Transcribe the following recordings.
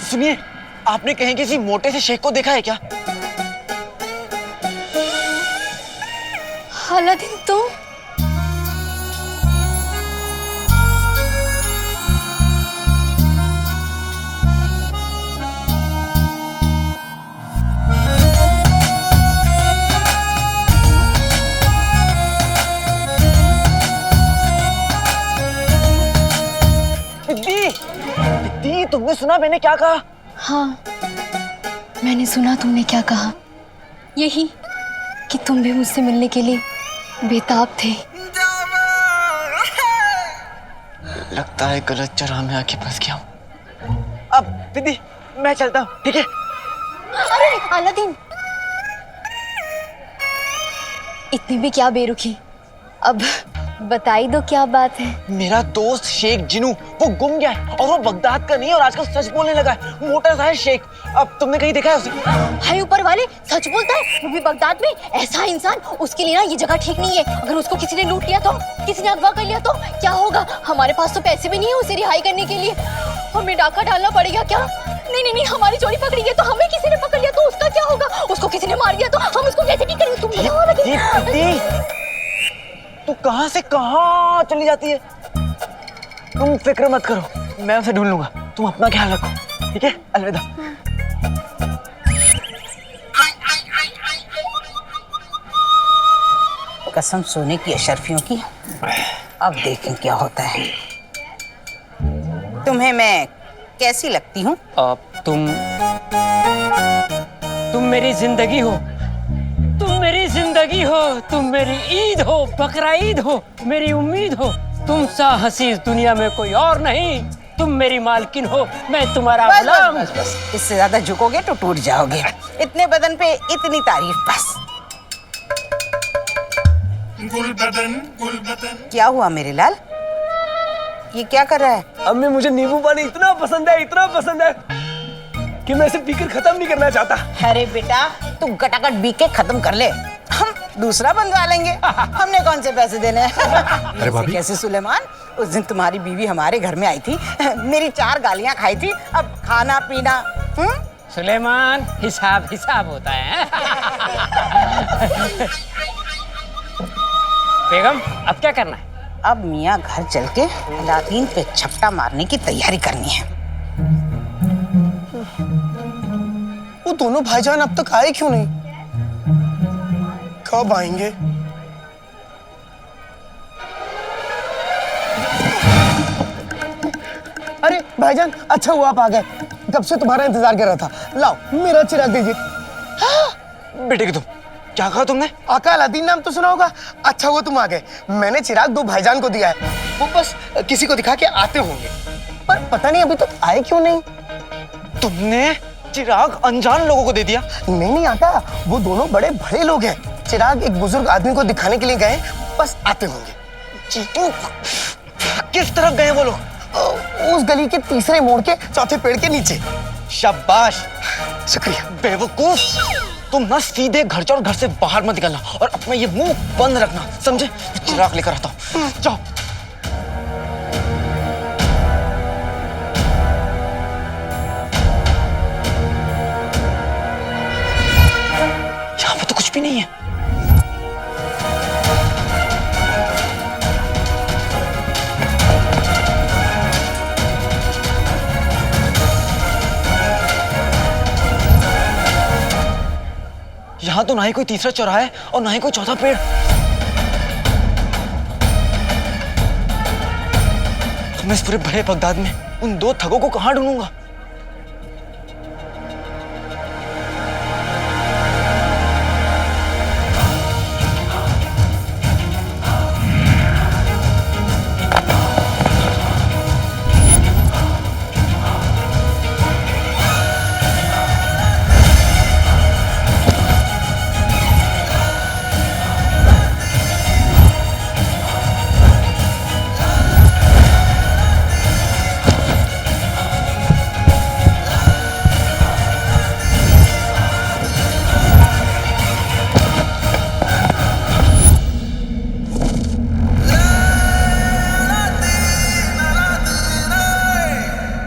सुनिए, आपने कहीं किसी मोटे से शेख को देखा है क्या? अलादीन तुम? दीदी, दीदी तुमने सुना मैंने क्या कहा? हाँ, मैंने सुना तुमने क्या कहा। यही कि तुम भी मुझसे मिलने के लिए बेताब थे। लगता है गलत चरह में आके फंस गया हूँ। अब दीदी मैं चलता हूँ, ठीक है? अरे अलादीन, इतनी भी क्या बेरुखी। अब बताई दो क्या बात है। मेरा दोस्त शेख जिनू वो गुम गया है और वो बगदाद का नहीं और आजकल सच बोलने लगा है। मोटा सा है शेख। अब तुमने कहीं देखा है उसे? हाय ऊपर वाले, सच बोलता है वो भी बगदाद में? ऐसा इंसान, उसके लिए ना ये जगह ठीक नहीं है। अगर उसको किसी ने लूट लिया तो, किसी ने अगवा कर लिया तो क्या होगा? हमारे पास तो पैसे भी नहीं है उसे रिहाई करने के लिए। हमें डाका डालना पड़ेगा क्या? नहीं नहीं नहीं, हमारी चोरी पकड़ी गई तो हमें किसी ने पकड़ लिया तो उसका क्या होगा? उसको किसी ने मार दिया तो हम उसको कैसे ठीक करेंगे? तुम बताओ अलादीन। तू कहां से कहां चली जाती है? तुम फिक्र मत करो, मैं उसे ढूंढ लूंगा। तुम अपना ख्याल रखो, ठीक है? अलविदा। कसम सोने की अशरफियों की। अब देखें क्या होता है। तुम्हें मैं कैसी लगती हूँ? तुम मेरी जिंदगी हो, तुम मेरी जिंदगी हो, तुम मेरी ईद हो, बकरा ईद हो, मेरी उम्मीद हो। तुम सा हसीस दुनिया में कोई और नहीं। तुम मेरी मालकिन हो, मैं तुम्हारा गुलाम। बस। इससे ज्यादा झुकोगे तो टूट जाओगे। इतने बदन पे इतनी तारीफ बस। गुल बदन। क्या हुआ मेरे लाल? ये क्या कर रहा है? अम्मी मुझे नींबू पानी इतना पसंद है कि मैं इसे पीकर खत्म नहीं करना चाहता। अरे बेटा, तू गटागट बी के खत्म कर ले, हम दूसरा बनवा लेंगे। हमने कौन से पैसे देने हैं? अरे भाभी। कैसे सुलेमान, उस दिन तुम्हारी बीवी हमारे घर में आई थी, मेरी 4 गालियां खाई थी। अब खाना पीना। सुलेमान, हिसाब हिसाब होता है। बेगम, अब क्या करना है? अब मियाँ घर चल के अलादीन पे छपटा मारने की तैयारी करनी है। वो दोनों भाईजान अब तक आए क्यों नहीं? कब आएंगे? अरे भाईजान, अच्छा हुआ आप आ गए। कब से तुम्हारा इंतजार कर रहा था। लाओ मेरा चिराग दीजिए। बेटे की तुम क्या कहा तुमने? आका अलादीन नाम तो सुना होगा। अच्छा हुआ तुम आ गए। मैंने चिराग 2 भाईजान को दिया है, वो बस किसी को दिखा के आते होंगे, पर पता नहीं अभी तक आए क्यों नहीं। तुमने चिराग अनजान लोगों को दे दिया? नहीं नहीं आका, वो दोनों बड़े बड़े लोग हैं। चिराग एक बुजुर्ग आदमी को दिखाने के लिए गए, बस आते होंगे। चीटू, किस तरफ गए वो लोग? उस गली के तीसरे मोड़ के चौथे पेड़ के नीचे। शाबाश। शुक्रिया। बेवकूफ, तुम ना सीधे घर जाओ और घर से बाहर मत निकलना और अपना ये मुंह बंद रखना, समझे? चिराग लेकर आता हूँ, जाओ। यहाँ पे तो कुछ भी नहीं है। यहाँ तो ना ही कोई तीसरा चौराहा है और ना ही कोई चौथा पेड़। मैं इस पूरे बड़े बगदाद में उन 2 ठगों को कहाँ ढूंढूंगा?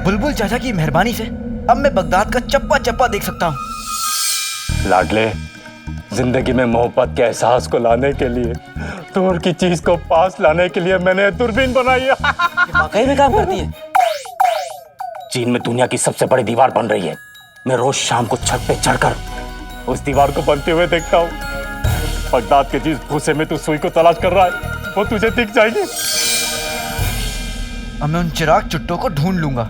बुलबुल चाचा की मेहरबानी से अब मैं बगदाद का चप्पा चप्पा देख सकता हूँ। लाडले, जिंदगी में मोहब्बत के एहसास को लाने के लिए, दूर की चीज को पास लाने के लिए मैंने दूरबीन बनाई है। ये वाकई में काम करती है। चीन में दुनिया की सबसे बड़ी दीवार बन रही है। मैं रोज शाम को छत पे चढ़कर उस दीवार को बनते हुए देखता हूँ। बगदाद के जिस भूसे में तू सुई को तलाश कर रहा है वो तुझे दिख जाएगी। अब मैं उन चिराग चुट्टों को ढूंढ लूंगा।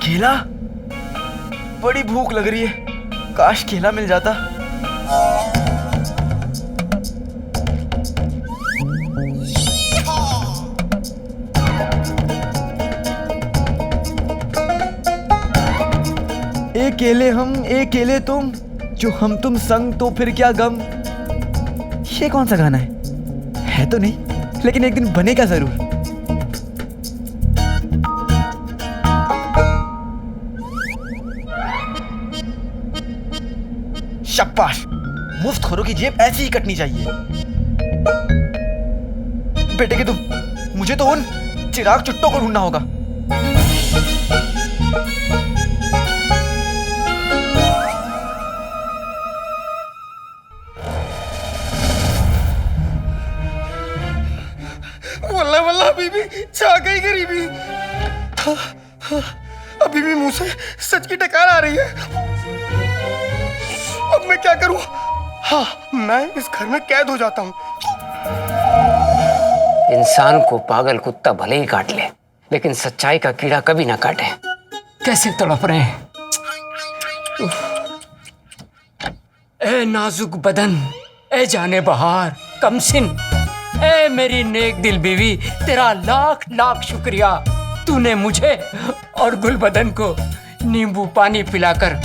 केला, बड़ी भूख लग रही है, काश केला मिल जाता। एक केले हम, एक केले तुम, जो हम तुम संग तो फिर क्या गम। ये कौन सा गाना है तो नहीं, लेकिन एक दिन बनेगा जरूर। शाबाश, मुफ्तखोरों की जेब ऐसी ही कटनी चाहिए। बेटे के तुम, मुझे तो उन चिराग चुट्टों को ढूंढना होगा। वल्ला वल्ला अभी भी छा गई गरीबी। अभी भी मुंह से सच की टकार आ रही है। अब मैं क्या करूं? हाँ, मैं इस घर में कैद हो जाता हूं। इंसान को पागल कुत्ता भले ही काट ले, लेकिन सच्चाई का कीड़ा कभी ना काटे। कैसे तड़प रहे हैं। ए नाजुक बदन, ए जाने बहार, कमसिन, ए मेरी नेक दिल बीवी, तेरा लाख लाख शुक्रिया। तूने मुझे और गुलबदन को नींबू पानी पिलाकर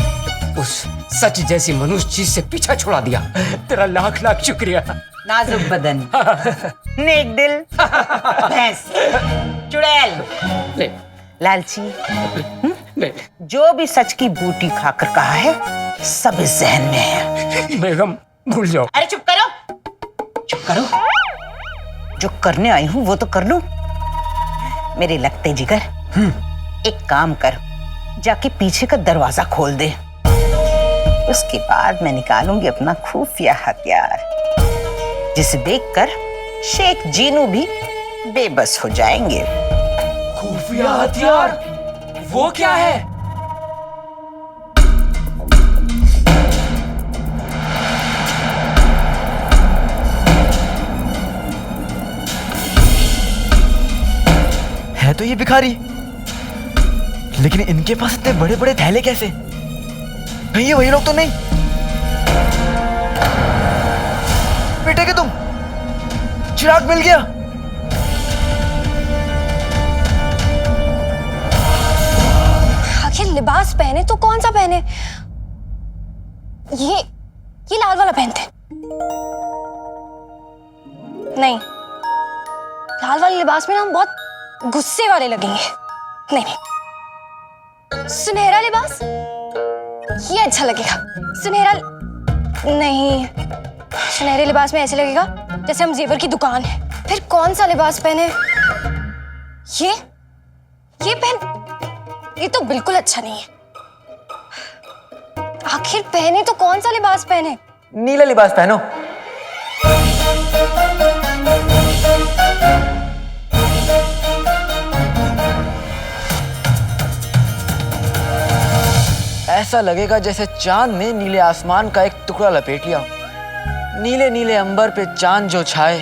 उस सच जैसी मनुष्य चीज से पीछा छुड़ा दिया। तेरा लाख लाख शुक्रिया। नाजुक बदन, नेक दिल, भैंस, चुड़ैल, ले, लालची, ले। जो भी सच की बूटी खाकर कहा है सब इस जहन में है। बेगम भूल जाओ। अरे चुप करो, चुप करो। जो करने आई हूं वो तो कर लूं। मेरे लगते जिगर, एक काम कर, जाके पीछे का दरवाजा खोल दे। उसके बाद मैं निकालूंगी अपना खुफिया हथियार, जिसे देखकर शेख जीनू भी बेबस हो जाएंगे। खुफिया हथियार? वो क्या है? है तो ये भिखारी, लेकिन इनके पास इतने बड़े बड़े थैले कैसे? कहीं ये वही लोग तो नहीं? बेटे के तुम, चिराग मिल गया। आखिर लिबास पहने तो कौन सा पहने? ये लाल वाला पहनते। नहीं, लाल वाले लिबास में ना हम बहुत गुस्से वाले लगेंगे। नहीं नहीं, सुनहरा लिबास, ये अच्छा लगेगा। सुनहरा नहीं, सुनहरे लिबास में ऐसे लगेगा जैसे हम जेवर की दुकान है। फिर कौन सा लिबास पहने? ये पहन, ये तो बिल्कुल अच्छा नहीं है। आखिर पहने तो कौन सा लिबास पहने? नीला लिबास पहनो। ऐसा लगेगा जैसे चांद ने नीले आसमान का एक टुकड़ा लपेट लिया। नीले नीले अंबर पे चांद जो छाए,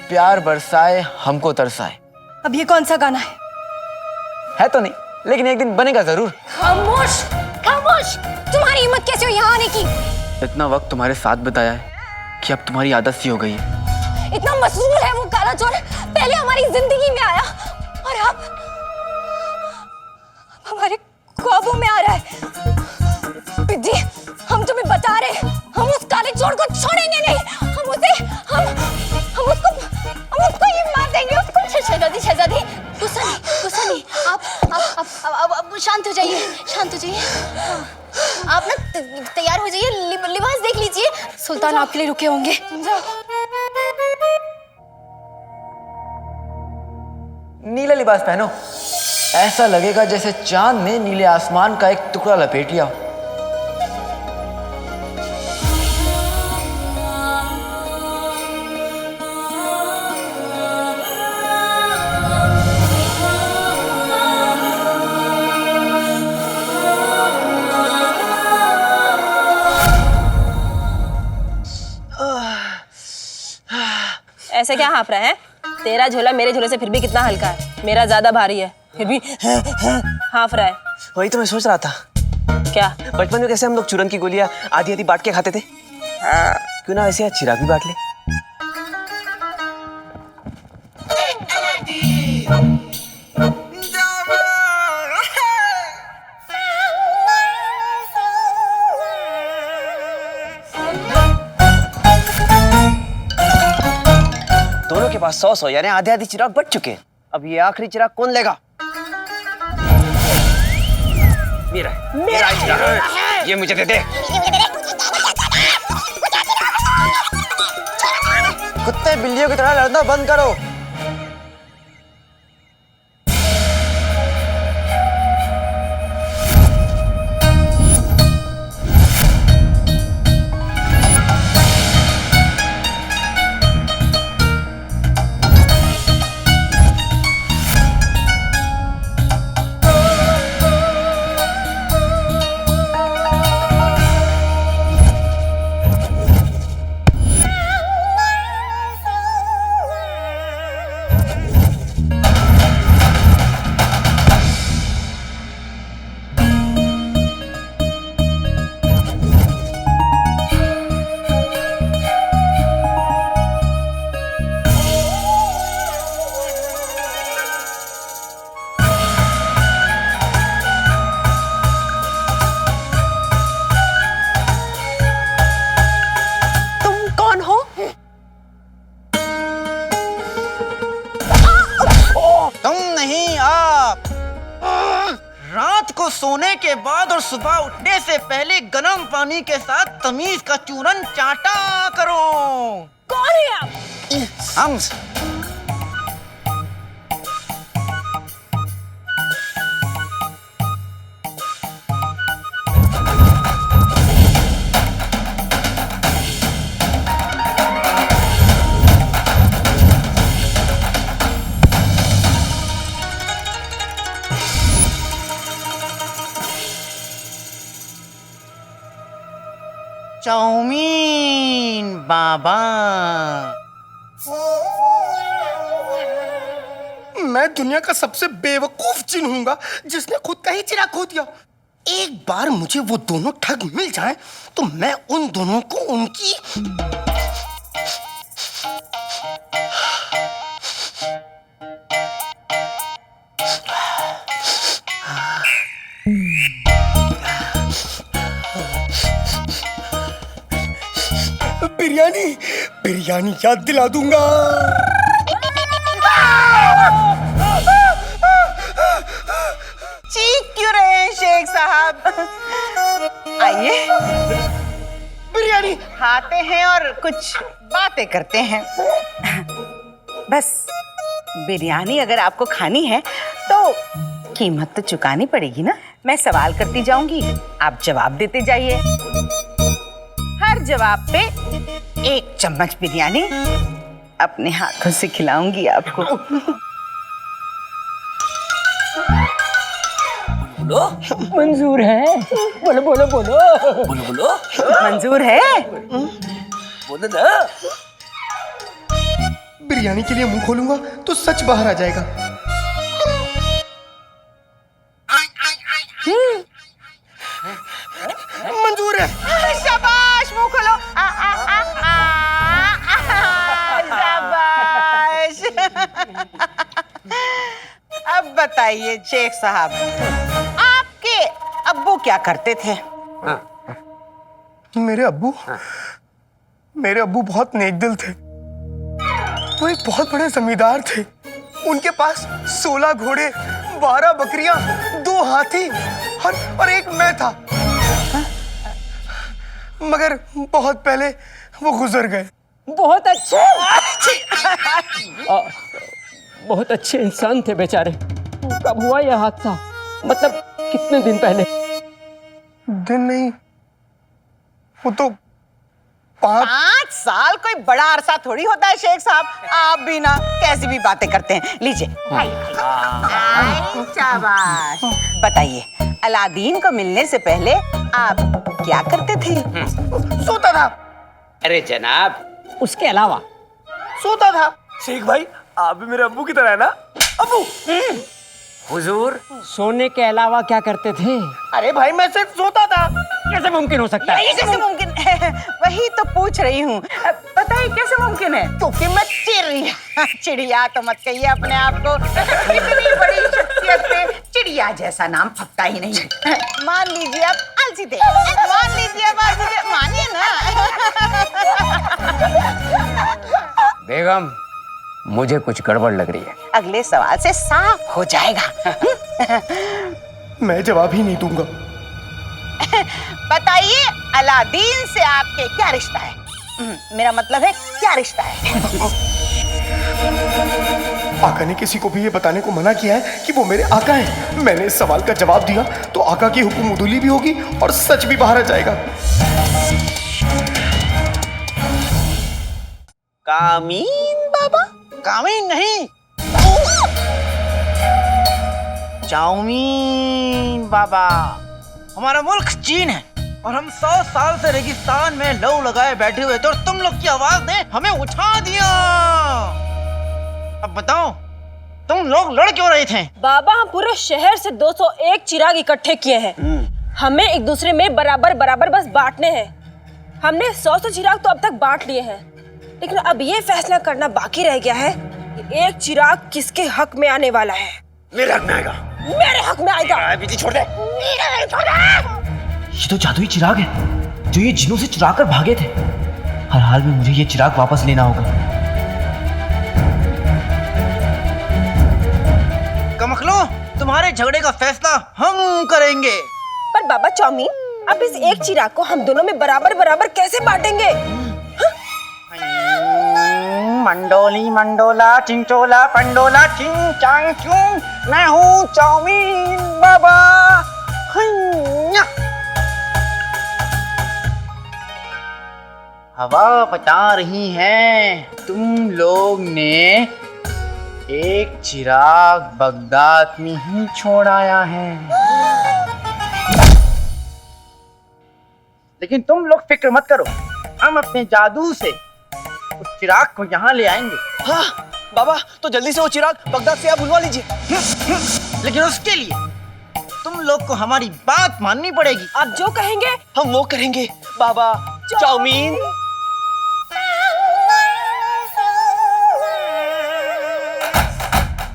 प्यार बरसाए, हमको तरसाए। अब ये कौन सा गाना है तो नहीं, लेकिन एक दिन बनेगा जरूर। खामोश, खामोश! तुम्हारी हिम्मत कैसे हुई यहाँ आने की? इतना वक्त तुम्हारे साथ बिताया है कि अब तुम्हारी आदत सी हो गई है। इतना मशहूर है वो काला चोर, पहले हमारी जिंदगी में आया और अब हमारे ख्वाबों में आ रहा है। पिद्दी, हम तुम्हें बता रहे हैं, हम उस काले चोर को छोड़ेंगे नहीं। हम उसको ही मार देंगे। उसको शहजादी, गुस्सा नहीं। आप शांत हो जाइए, शांत हो जाइए। आप ना तैयार हो जाइए, लिबास देख लीजिए। सुल्तान आपके लिए रुके होंगे। नीला लिबास पहनो, ऐसा लगेगा जैसे चांद ने नीले आसमान का एक टुकड़ा लपेट लिया हो। ऐसे क्या हाँफ रहा है? तेरा झोला मेरे झोले से फिर भी कितना हल्का है, मेरा ज्यादा भारी है, फिर भी हाँफ रहा है। वही तो मैं सोच रहा था, क्या? बचपन में कैसे हम लोग चूरन की गोलियां आधी आधी बांट के खाते थे, क्यों ना वैसे आज चिराग भी बांट ले। दोनों के पास 100 यानी आधे आधे चिराग बच चुके हैं। अब ये आखिरी चिराग कौन लेगा? मेरा है, मेरा चिराग, ये मुझे दे दे। कुत्ते बिल्लियों की तरह लड़ना बंद करो। रात को सोने के बाद और सुबह उठने से पहले गर्म पानी के साथ तमीज का चूरन चाटा करो। कौन है आप? हम। चाउमीन बाबा। मैं दुनिया का सबसे बेवकूफ जिन हूंगा जिसने खुद का ही चिराग खो दिया। एक बार मुझे वो दोनों ठग मिल जाएं तो मैं उन दोनों को उनकी बिरयानी याद दिला दूंगा। चीख क्यों रहे हैं शेख साहब? आइए बिरयानी खाते हैं और कुछ बातें करते हैं। बस बिरयानी अगर आपको खानी है तो कीमत तो चुकानी पड़ेगी ना। मैं सवाल करती जाऊंगी, आप जवाब देते जाइए। हर जवाब पे 1 चम्मच बिरयानी अपने हाथों से खिलाऊंगी आपको। बोलो, मंजूर है। बोलो बोलो बोलो बोलो बोलो, मंजूर है? बोलो ना। बिरयानी के लिए मुंह खोलूंगा तो सच बाहर आ जाएगा। मंजूर है। शाबाश, मुंह खोलो। शाबाश। अब बताइए शेख साहब, आपके अब्बू क्या करते थे? मेरे अब्बू बहुत नेकदिल थे। वो एक बहुत बड़े जमींदार थे। उनके पास 16 घोड़े, 12 बकरियां, 2 हाथी और एक मैं था। मगर बहुत पहले वो गुजर गए। बहुत अच्छे। बहुत अच्छे इंसान थे बेचारे। कब हुआ यह हादसा? मतलब कितने दिन पहले? दिन नहीं, वो तो 5 साल कोई बड़ा अरसा थोड़ी होता है शेख साहब। आप भी ना कैसी भी बातें करते हैं। लीजिए। आई, शाबाश। बताइए, अलादीन को मिलने से पहले आप क्या करते थे? सोता था। अरे जनाब, उसके अलावा सोता था। शेख भाई, आप भी मेरे अब्बू की तरह है ना? अब्बू। हुजूर, सोने के अलावा क्या करते थे? अरे भाई, मैं सिर्फ सोता था। कैसे मुमकिन हो सकता है? कैसे मुमकिन है? वही तो पूछ रही हूँ। बताइए कैसे मुमकिन है? क्योंकि मैं चिड़िया तो मत कहिए अपने आप को। इतनी बड़ी शख्सियत पे चिड़िया जैसा नाम फटता ही नहीं। मान लीजिए आप आलसी थे। मान लीजिए आप आलसी थे। मानिए ना। बेगम, मुझे कुछ गड़बड़ लग रही है। अगले सवाल से साफ हो जाएगा। मैं जवाब ही नहीं दूंगा। बताइए, अलादीन से आपके क्या रिश्ता है? मेरा मतलब है क्या रिश्ता है? आका ने किसी को भी ये बताने को मना किया है कि वो मेरे आका हैं। मैंने इस सवाल का जवाब दिया तो आका की हुक्म उदूली भी होगी और सच भी बाहर आ जाएगा। कामीन बाबा? कामीन नहीं, चाउमीन बाबा। हमारा मुल्क चीन है और हम 100 साल से रेगिस्तान में लौ लगाए बैठे हुए थे और तुम लोग की आवाज ने हमें उठा दिया। अब बताओ, तुम लोग लड़ क्यों रहे थे? बाबा, हम पूरे शहर से 201 चिराग इकट्ठे किए हैं। हमें एक दूसरे में बराबर बराबर बस बांटने हैं। हमने 100 चिराग तो अब तक बांट लिए हैं, लेकिन अब ये फैसला करना बाकी रह गया है कि एक चिराग किसके हक में आने वाला है। मेरे हक में आएगा। मेरे हक में आएगा। बिजली छोड़ दे। ये तो जादुई चिराग है जो ये जिनों से चुरा कर भागे थे। हर हाल में मुझे ये चिराग वापस लेना होगा। कमखलो, तुम्हारे झगड़े का फैसला हम करेंगे। पर बाबा चाउमीन, अब इस एक चिराग को हम दोनों में बराबर बराबर कैसे बांटेंगे? मंडोली मंडोला चिंचोला पंडोला चिंग चांग चूं, मैं हूँ चाउमीन बाबा। हन्या। हवा बता रही है, तुम लोग ने एक चिराग बगदाद में ही छोड़ आया है, लेकिन तुम लोग फिक्र मत करो, हम अपने जादू से उस चिराग को यहाँ ले आएंगे। हाँ बाबा, तो जल्दी से वो चिराग बगदाद से आप बुलवा लीजिए। लेकिन उसके लिए तुम लोग को हमारी बात माननी पड़ेगी। आप जो कहेंगे हम वो करेंगे बाबा। चाउमीन।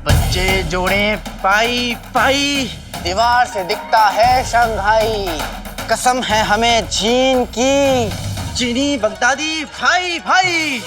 बच्चे जोड़े पाई पाई, दीवार से दिखता है शंघाई। कसम है हमें चीन की, चीनी बगदादी भाई भाई।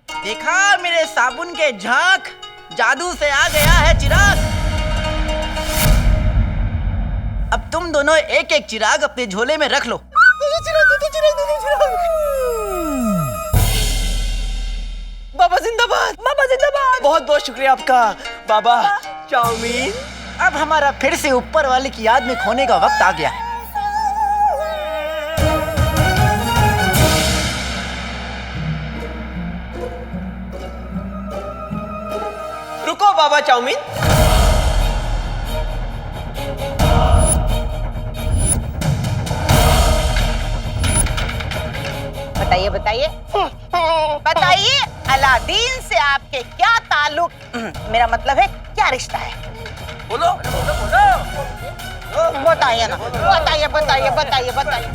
देखा मेरे साबुन के झांक, जादू से आ गया है चिराग। अब तुम दोनों एक एक चिराग अपने झोले में रख लो। बाबा जिंदाबाद। बाबा जिंदाबाद। बहुत बहुत शुक्रिया आपका बाबा चाउमीन। अब हमारा फिर से ऊपर वाले की याद में खोने का वक्त आ गया है। रुको बाबा चाउमीन, बताइए बताइए बताइए, अलादीन से आपके क्या ताल्लुक, मेरा मतलब है क्या रिश्ता है? बोलो बोलो बोलो। बताइए ना, बताइए बताइए बताइए बताइए।